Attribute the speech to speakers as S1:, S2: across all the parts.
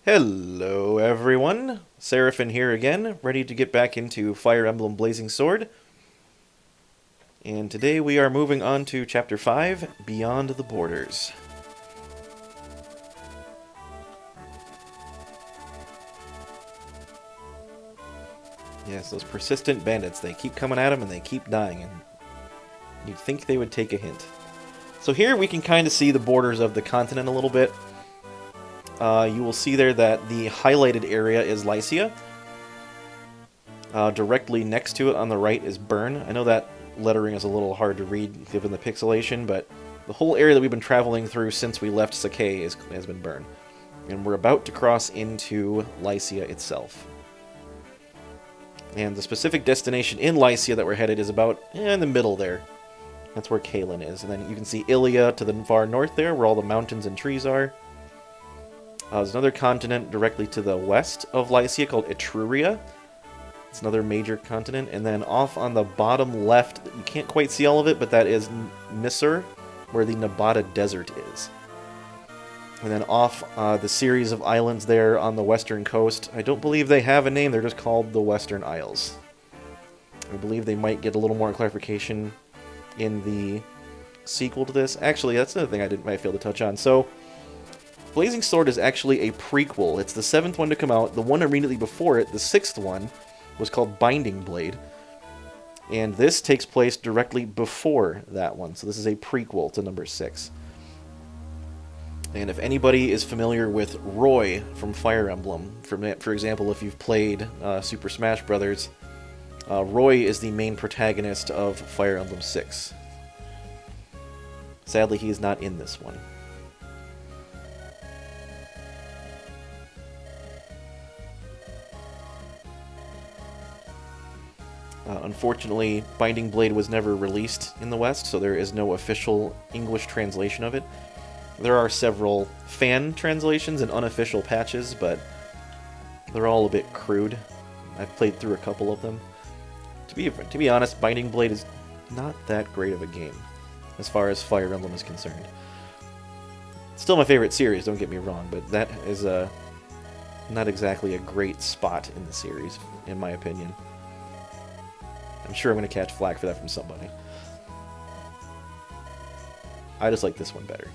S1: Hello everyone, Seraphin here again, ready to get back into Fire Emblem Blazing Sword. And today we are moving on to Chapter 5, Beyond the Borders. Yes, those persistent bandits, they keep coming at them and they keep dying, and you'd think they would take a hint. So here we can kind of see the borders of the continent a little bit. You will see there that the highlighted area is Lycia. Directly next to it on the right is Bern. I know that lettering is a little hard to read given the pixelation, but the whole area that we've been traveling through since we left Sakai has been Bern. And we're about to cross into Lycia itself. And the specific destination in Lycia that we're headed is about in the middle there. That's where Kalen is. And then you can see Ilia to the far north there, where all the mountains and trees are. There's another continent directly to the west of Lycia called Etruria. It's another major continent. And then off on the bottom left, you can't quite see all of it, but that is Misr, where the Nabata Desert is. And then off the series of islands there on the western coast, I don't believe they have a name, they're just called the Western Isles. I believe they might get a little more clarification in the sequel to this. Actually, that's another thing I might fail to touch on. So, Blazing Sword is actually a prequel. It's the 7th one to come out. The one immediately before it, the 6th one, was called Binding Blade. And this takes place directly before that one. So this is a prequel to number 6. And if anybody is familiar with Roy from Fire Emblem, for example, if you've played Super Smash Bros., Roy is the main protagonist of Fire Emblem 6. Sadly, he is not in this one. Unfortunately, Binding Blade was never released in the West, so there is no official English translation of it. There are several fan translations and unofficial patches, but they're all a bit crude. I've played through a couple of them. To be honest, Binding Blade is not that great of a game, as far as Fire Emblem is concerned. It's still my favorite series, don't get me wrong, but that is not exactly a great spot in the series, in my opinion. I'm sure I'm going to catch flack for that from somebody. I just like this one better.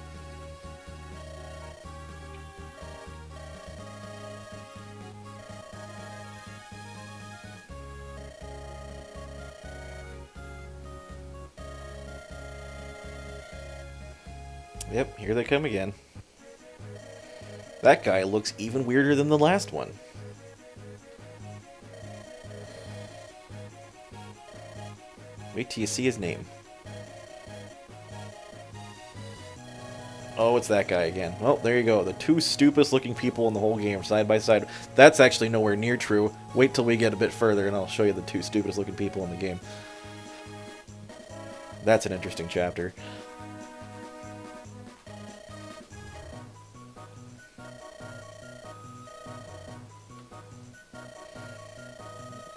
S1: Yep, here they come again. That guy looks even weirder than the last one. Wait till you see his name. Oh, it's that guy again. Well, there you go. The two stupidest looking people in the whole game, side by side. That's actually nowhere near true. Wait till we get a bit further and I'll show you the two stupidest looking people in the game. That's an interesting chapter.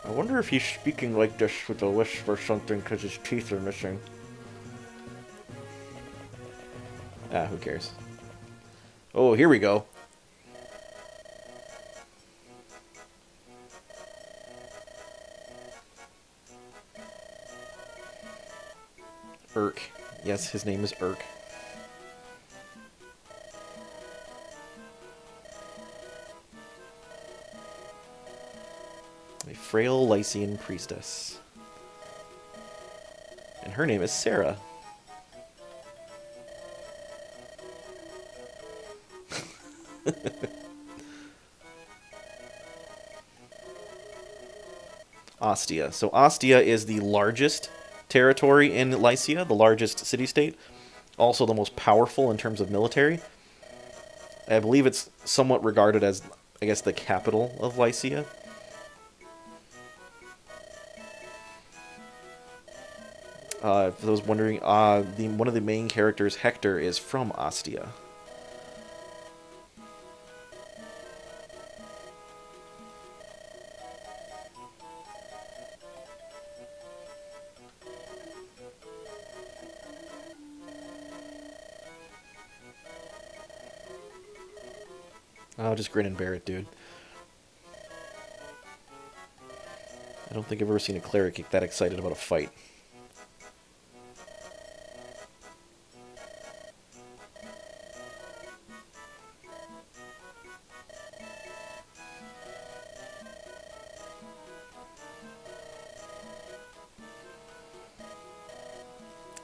S1: I wonder if he's speaking like this with a lisp or something because his teeth are missing. Ah, who cares? Oh, here we go. Urk. Yes, his name is Urk. A frail Lycian priestess. And her name is Sarah. Ostia. So Ostia is the largest territory in Lycia, the largest city-state. Also the most powerful in terms of military. I believe it's somewhat regarded as, I guess, the capital of Lycia. For those wondering, one of the main characters, Hector, is from Ostia. I'll just grin and bear it, dude. I don't think I've ever seen a cleric get that excited about a fight.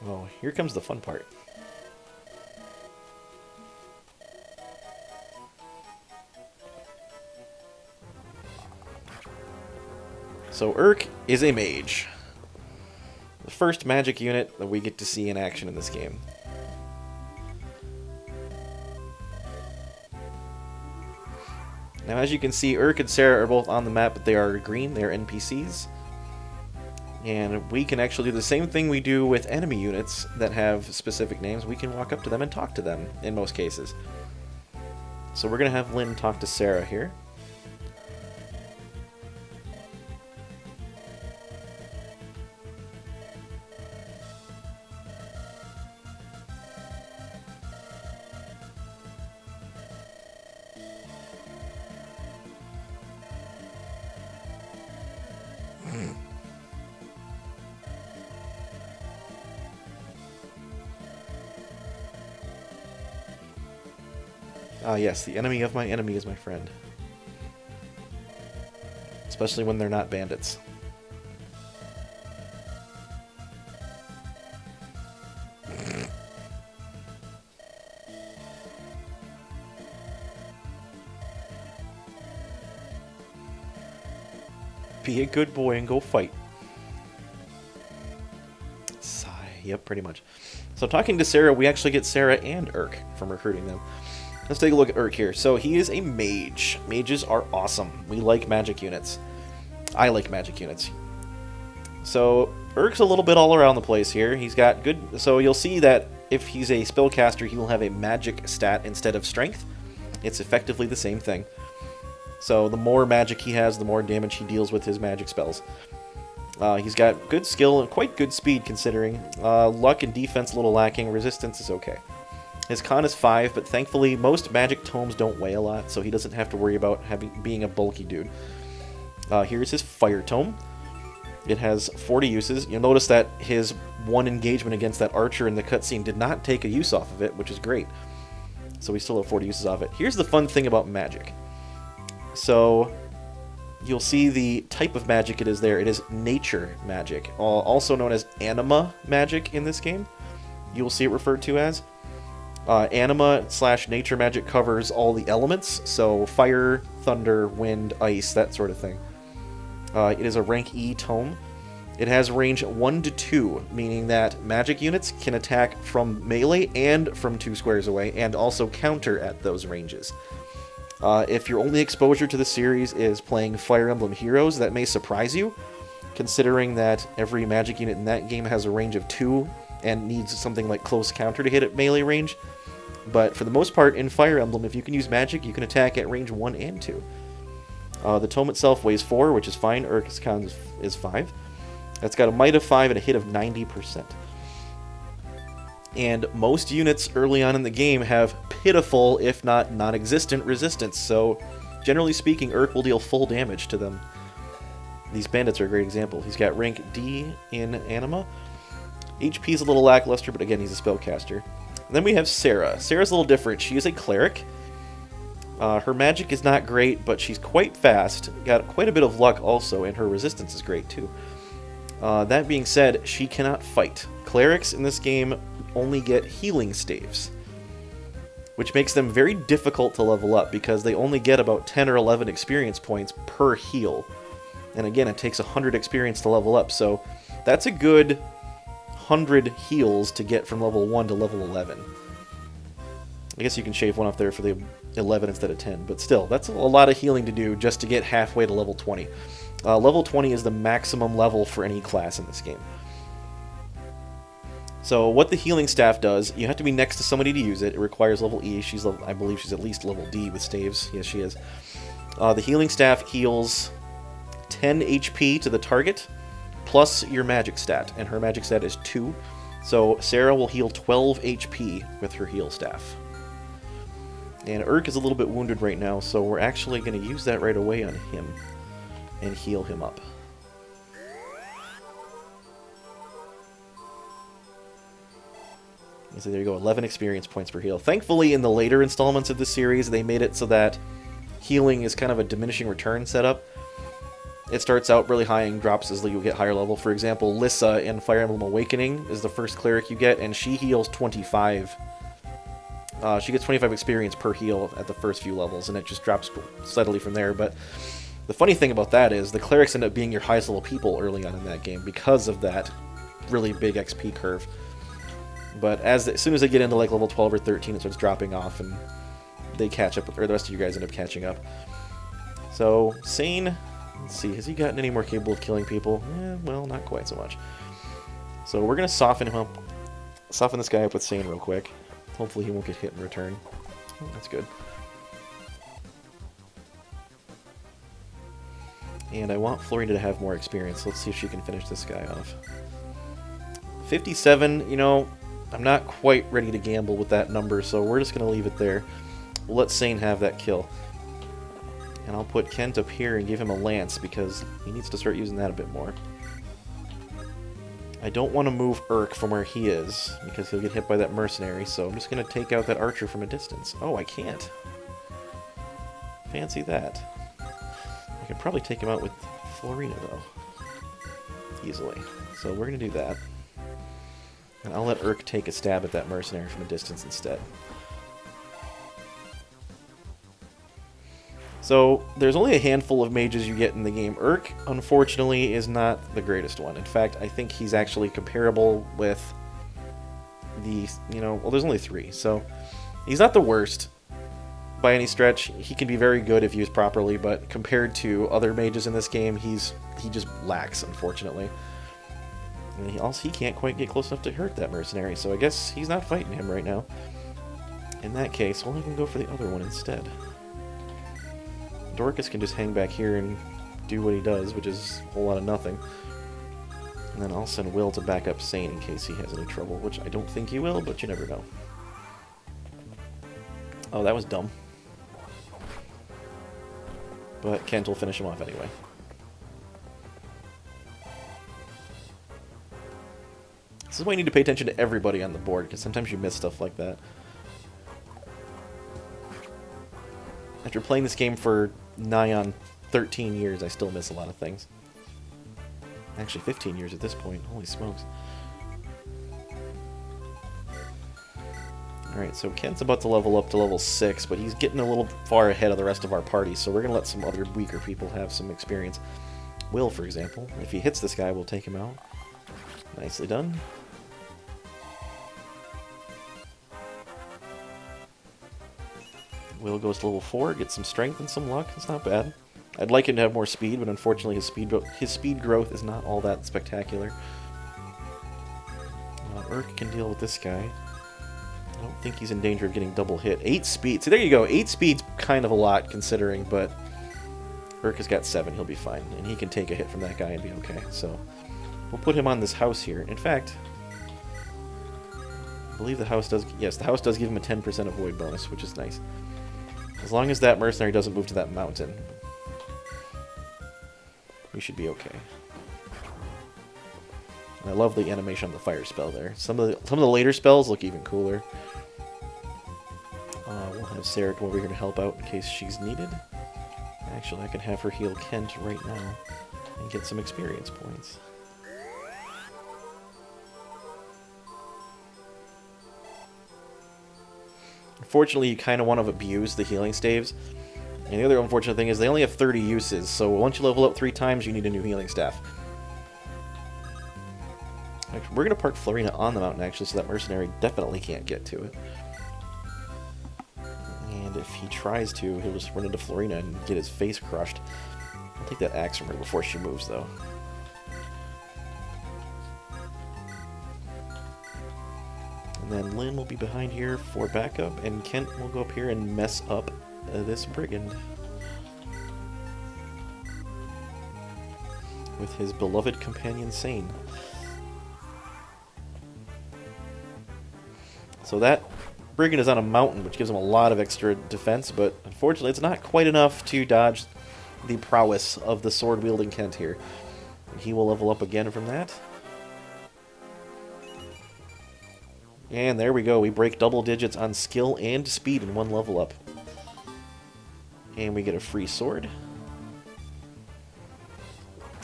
S1: Oh, here comes the fun part. So Urk is a mage. The first magic unit that we get to see in action in this game. Now as you can see, Urk and Sarah are both on the map, but they are green, they are NPCs. And we can actually do the same thing we do with enemy units that have specific names. We can walk up to them and talk to them, in most cases. So we're going to have Lynn talk to Sarah here. Ah, yes, the enemy of my enemy is my friend. Especially when they're not bandits. Be a good boy and go fight. Sigh. Yep, pretty much. So talking to Sarah, we actually get Sarah and Urk from recruiting them. Let's take a look at Urk here. So he is a mage. Mages are awesome. We like magic units. I like magic units. So Urk's a little bit all around the place here. He's got good... So you'll see that if he's a spellcaster, he will have a magic stat instead of strength. It's effectively the same thing. So the more magic he has, the more damage he deals with his magic spells. He's got good skill and quite good speed considering. Luck and defense a little lacking. Resistance is okay. His con is 5, but thankfully most magic tomes don't weigh a lot, so he doesn't have to worry about being a bulky dude. Here's his fire tome. It has 40 uses. You'll notice that his one engagement against that archer in the cutscene did not take a use off of it, which is great. So we still have 40 uses of it. Here's the fun thing about magic. So you'll see the type of magic it is there. It is nature magic, also known as anima magic in this game. You will see it referred to as. Anima/nature magic covers all the elements, so fire, thunder, wind, ice, that sort of thing. It is a rank E tome. It has range 1 to 2, meaning that magic units can attack from melee and from 2 squares away, and also counter at those ranges. If your only exposure to the series is playing Fire Emblem Heroes, that may surprise you, considering that every magic unit in that game has a range of 2 and needs something like close counter to hit at melee range. But for the most part, in Fire Emblem, if you can use magic, you can attack at range 1 and 2. The tome itself weighs 4, which is fine. Urk's con is 5. That's got a might of 5 and a hit of 90%. And most units early on in the game have pitiful, if not non-existent, resistance. So, generally speaking, Urk will deal full damage to them. These bandits are a great example. He's got rank D in Anima. HP is a little lackluster, but again, he's a spellcaster. And then we have Sarah. Sarah's a little different. She is a cleric. Her magic is not great, but she's quite fast. Got quite a bit of luck also, and her resistance is great too. That being said, she cannot fight. Clerics in this game only get healing staves, which makes them very difficult to level up because they only get about 10 or 11 experience points per heal. And again, it takes 100 experience to level up, so that's a good 100 heals to get from level 1 to level 11. I guess you can shave one off there for the 11 instead of 10, but still, that's a lot of healing to do just to get halfway to level 20. Level 20 is the maximum level for any class in this game. So what the healing staff does, you have to be next to somebody to use it. It requires level E. I believe she's at least level D with staves. Yes, she is. The healing staff heals 10 HP to the target, plus your magic stat, and her magic stat is 2. So Sarah will heal 12 HP with her heal staff. And Urk is a little bit wounded right now, so we're actually going to use that right away on him and heal him up. So there you go, 11 experience points per heal. Thankfully, in the later installments of the series, they made it so that healing is kind of a diminishing return setup. It starts out really high and drops as you get higher level. For example, Lissa in Fire Emblem Awakening is the first cleric you get, and she heals 25. She gets 25 experience per heal at the first few levels, and it just drops steadily from there. But the funny thing about that is the clerics end up being your highest level people early on in that game because of that really big XP curve. But as soon as they get into like level 12 or 13, it starts dropping off, and they catch up, or the rest of you guys end up catching up. So, Sane, let's see, has he gotten any more capable of killing people? Well, not quite so much. So we're going to soften him up, soften this guy up with Sane real quick. Hopefully he won't get hit in return. Oh, that's good. And I want Florina to have more experience. Let's see if she can finish this guy off. 57, you know, I'm not quite ready to gamble with that number, so we're just going to leave it there. We'll let Sane have that kill. And I'll put Kent up here and give him a lance, because he needs to start using that a bit more. I don't want to move Urk from where he is, because he'll get hit by that mercenary, so I'm just going to take out that archer from a distance. Oh, I can't. Fancy that. I could probably take him out with Florina, though. Easily. So we're going to do that. And I'll let Urk take a stab at that mercenary from a distance instead. So, there's only a handful of mages you get in the game. Urk, unfortunately, is not the greatest one. In fact, I think he's actually comparable with the, well, there's only 3. So, he's not the worst by any stretch. He can be very good if used properly, but compared to other mages in this game, he just lacks, unfortunately. And he can't quite get close enough to hurt that mercenary, so I guess he's not fighting him right now. In that case, we'll even go for the other one instead. Dorcas can just hang back here and do what he does, which is a whole lot of nothing. And then I'll send Will to back up Sane in case he has any trouble, which I don't think he will, but you never know. Oh, that was dumb. But Kent will finish him off anyway. This is why you need to pay attention to everybody on the board, because sometimes you miss stuff like that. After playing this game for nigh on 13 years, I still miss a lot of things. Actually, 15 years at this point. Holy smokes. Alright, so Kent's about to level up to level 6, but he's getting a little far ahead of the rest of our party, so we're going to let some other weaker people have some experience. Will, for example. If he hits this guy, we'll take him out. Nicely done. Will goes to level 4, gets some strength and some luck. It's not bad. I'd like him to have more speed, but unfortunately his speed growth is not all that spectacular. Urk can deal with this guy. I don't think he's in danger of getting double hit. 8 speed. So there you go. 8 speed's kind of a lot considering, but Urk has got 7. He'll be fine. And he can take a hit from that guy and be okay. So we'll put him on this house here. In fact, I believe the house does... Yes, the house does give him a 10% avoid bonus, which is nice. As long as that mercenary doesn't move to that mountain, we should be okay. And I love the animation on the fire spell there. Some of the later spells look even cooler. We'll have Sarah come over here to help out in case she's needed. Actually, I can have her heal Kent right now and get some experience points. Unfortunately, you kind of want to abuse the healing staves. And the other unfortunate thing is they only have 30 uses, so once you level up 3 times, you need a new healing staff. We're going to park Florina on the mountain, actually, so that mercenary definitely can't get to it. And if he tries to, he'll just run into Florina and get his face crushed. I'll take that axe from her before she moves, though. And then Lynn will be behind here for backup, and Kent will go up here and mess up this brigand with his beloved companion Sane. So that Brigand is on a mountain, which gives him a lot of extra defense, but unfortunately it's not quite enough to dodge the prowess of the sword-wielding Kent here. And he will level up again from that. And there we go. We break double digits on skill and speed in one level up. And we get a free sword.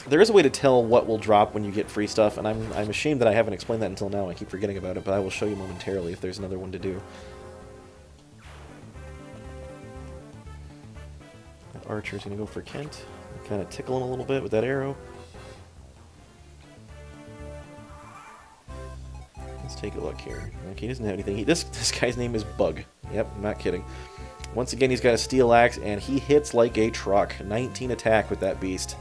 S1: There is a way to tell what will drop when you get free stuff, and I'm ashamed that I haven't explained that until now. I keep forgetting about it, but I will show you momentarily if there's another one to do. That archer's going to go for Kent. Kind of tickle him a little bit with that arrow. Let's take a look here. Okay, he doesn't have anything. This guy's name is Bug. Yep, I'm not kidding. Once again, he's got a steel axe, and he hits like a truck. 19 attack with that beast.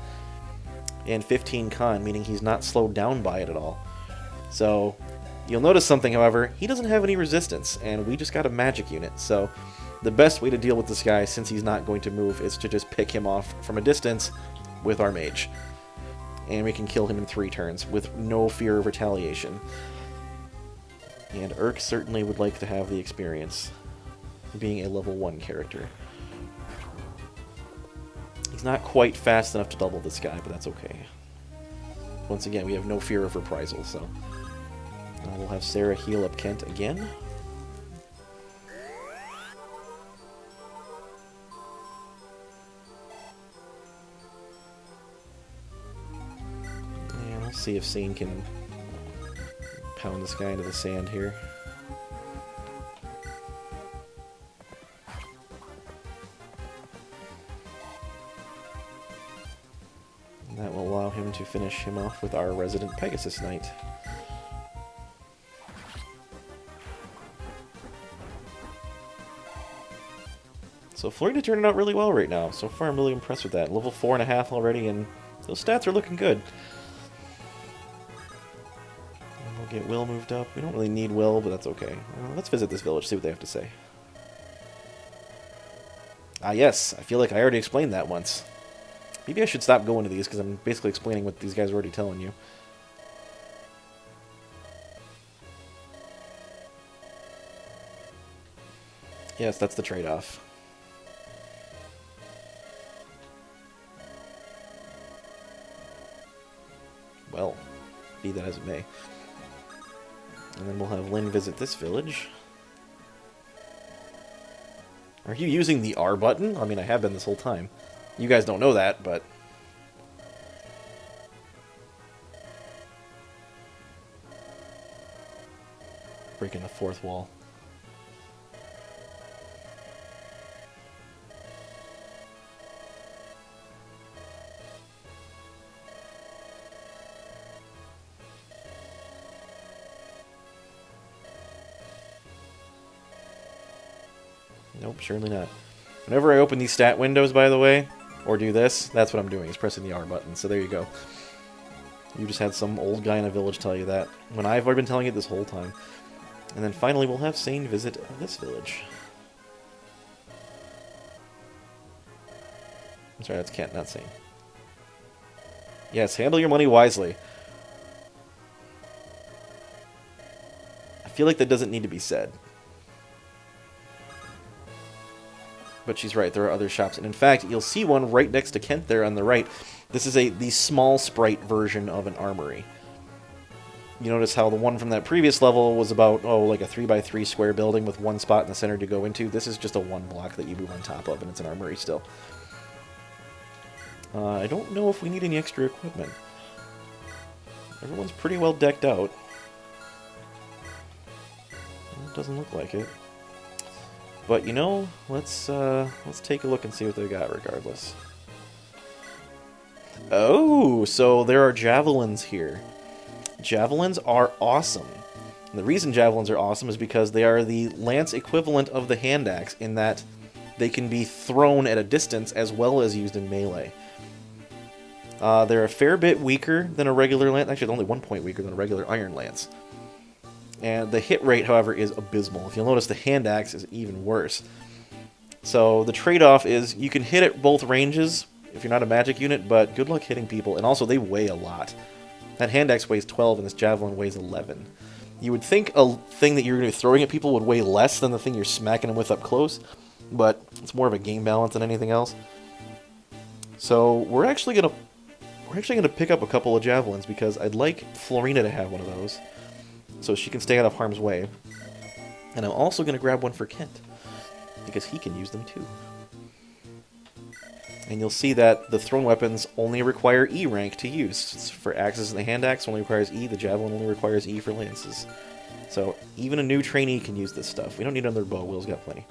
S1: And 15 con, meaning he's not slowed down by it at all. So, you'll notice something, however, he doesn't have any resistance, and we just got a magic unit. So, the best way to deal with this guy, since he's not going to move, is to just pick him off from a distance with our mage. And we can kill him in 3 turns, with no fear of retaliation. And Urk certainly would like to have the experience, being a level 1 character. He's not quite fast enough to double this guy, but that's okay. Once again, we have no fear of reprisal, so... we'll have Sarah heal up Kent again. And we'll see if Sane can pound this guy into the sand here. That will allow him to finish him off with our resident Pegasus Knight. So Florida turning out really well right now. So far I'm really impressed with that. Level 4.5 already, and those stats are looking good. And we'll get Will moved up. We don't really need Will, but that's okay. Let's visit this village, see what they have to say. Ah yes, I feel like I already explained that once. Maybe I should stop going to these, because I'm basically explaining what these guys are already telling you. Yes, that's the trade-off. Well, be that as it may. And then we'll have Lynn visit this village. Are you using the R button? I mean, I have been this whole time. You guys don't know that, but... breaking the 4th wall. Nope, surely not. Whenever I open these stat windows, by the way, or do this, that's what I'm doing, is pressing the R button. So there you go. You just had some old guy in a village tell you that, when I've already been telling it this whole time. And then finally we'll have Sane visit this village. I'm sorry, that's Kent, not Sane. Yes, handle your money wisely. I feel like that doesn't need to be said. But she's right, there are other shops. And in fact, you'll see one right next to Kent there on the right. This is the small sprite version of an armory. You notice how the one from that previous level was about, like a 3x3 square building with one spot in the center to go into. This is just a 1 block that you move on top of, and it's an armory still. I don't know if we need any extra equipment. Everyone's pretty well decked out. It doesn't look like it. But, you know, let's take a look and see what they got regardless. Oh, so there are javelins here. Javelins are awesome. And the reason javelins are awesome is because they are the lance equivalent of the hand axe in that they can be thrown at a distance as well as used in melee. They're a fair bit weaker than a regular lance. Actually, they're only 1 point weaker than a regular iron lance. And the hit rate, however, is abysmal. If you'll notice, the hand axe is even worse. So the trade-off is you can hit at both ranges if you're not a magic unit, but good luck hitting people. And also, they weigh a lot. That hand axe weighs 12, and this javelin weighs 11. You would think a thing that you're going to be throwing at people would weigh less than the thing you're smacking them with up close, but it's more of a game balance than anything else. So we're actually gonna pick up a couple of javelins because I'd like Florina to have one of those, so she can stay out of harm's way. And I'm also gonna grab one for Kent because he can use them too. And you'll see that the thrown weapons only require E rank to use. For axes and the hand axe only requires E, the javelin only requires E for lances. So even a new trainee can use this stuff. We don't need another bow, Will's got plenty.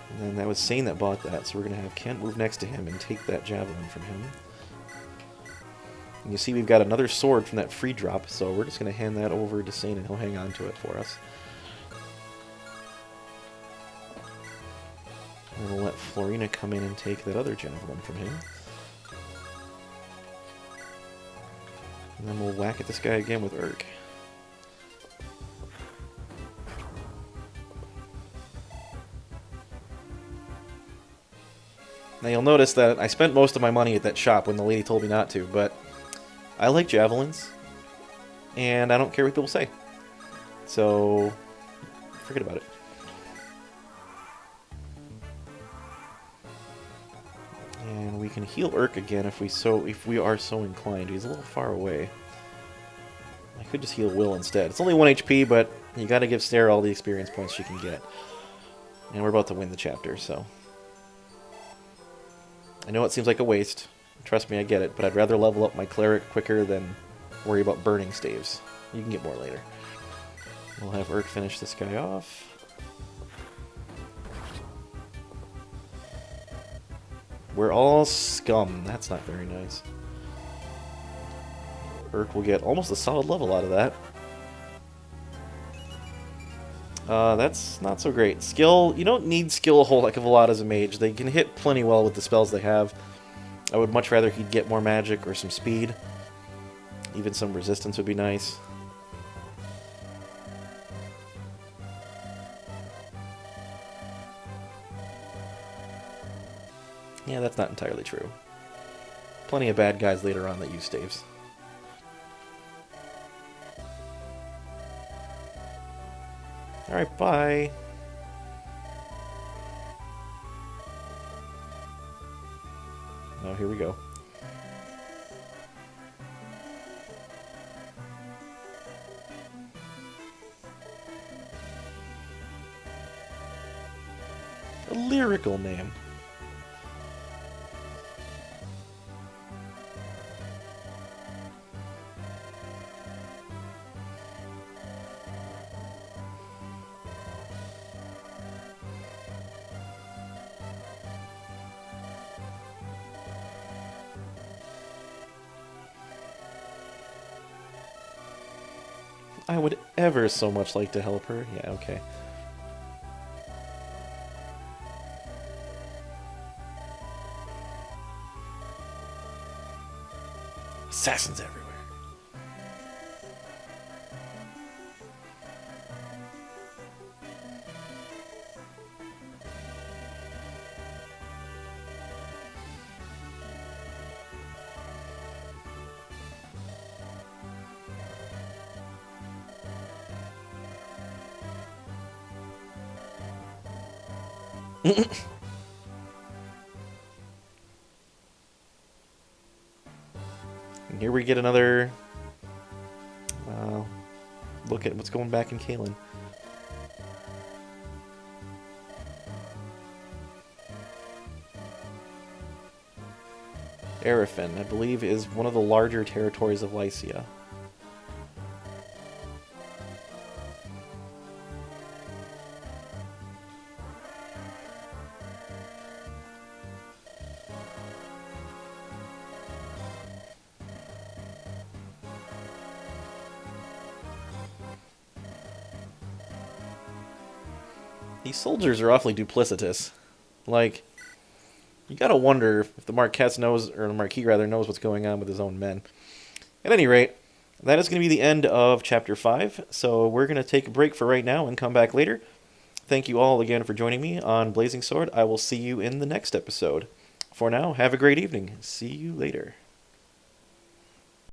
S1: And then that was Sane that bought that, so we're going to have Kent move next to him and take that javelin from him. And you see we've got another sword from that free drop, so we're just going to hand that over to Sane and he'll hang on to it for us. And we'll let Florina come in and take that other javelin from him. And then we'll whack at this guy again with Urk. Now you'll notice that I spent most of my money at that shop when the lady told me not to, but I like javelins, and I don't care what people say. So, forget about it. And we can heal Urk again if we are so inclined. He's a little far away. I could just heal Will instead. It's only 1 HP, but you gotta give Sarah all the experience points she can get. And we're about to win the chapter, so... I know it seems like a waste. Trust me, I get it, but I'd rather level up my cleric quicker than worry about burning staves. You can get more later. We'll have Urk finish this guy off. We're all scum. That's not very nice. Urk will get almost a solid level out of that. That's not so great. Skill, you don't need skill a whole heck of a lot as a mage. They can hit plenty well with the spells they have. I would much rather he'd get more magic or some speed. Even some resistance would be nice. Yeah, that's not entirely true. Plenty of bad guys later on that use staves. Alright, bye. Oh, here we go. A lyrical name. I would ever so much like to help her. Yeah, okay. Assassins everywhere. And here we get another look at what's going back in Kalen. Arifin, I believe, is one of the larger territories of Lycia. These soldiers are awfully duplicitous. Like, you gotta wonder if the Marquess knows, or the Marquis rather, knows what's going on with his own men. At any rate, that is going to be the end of Chapter 5, so we're going to take a break for right now and come back later. Thank you all again for joining me on Blazing Sword. I will see you in the next episode. For now, have a great evening. See you later.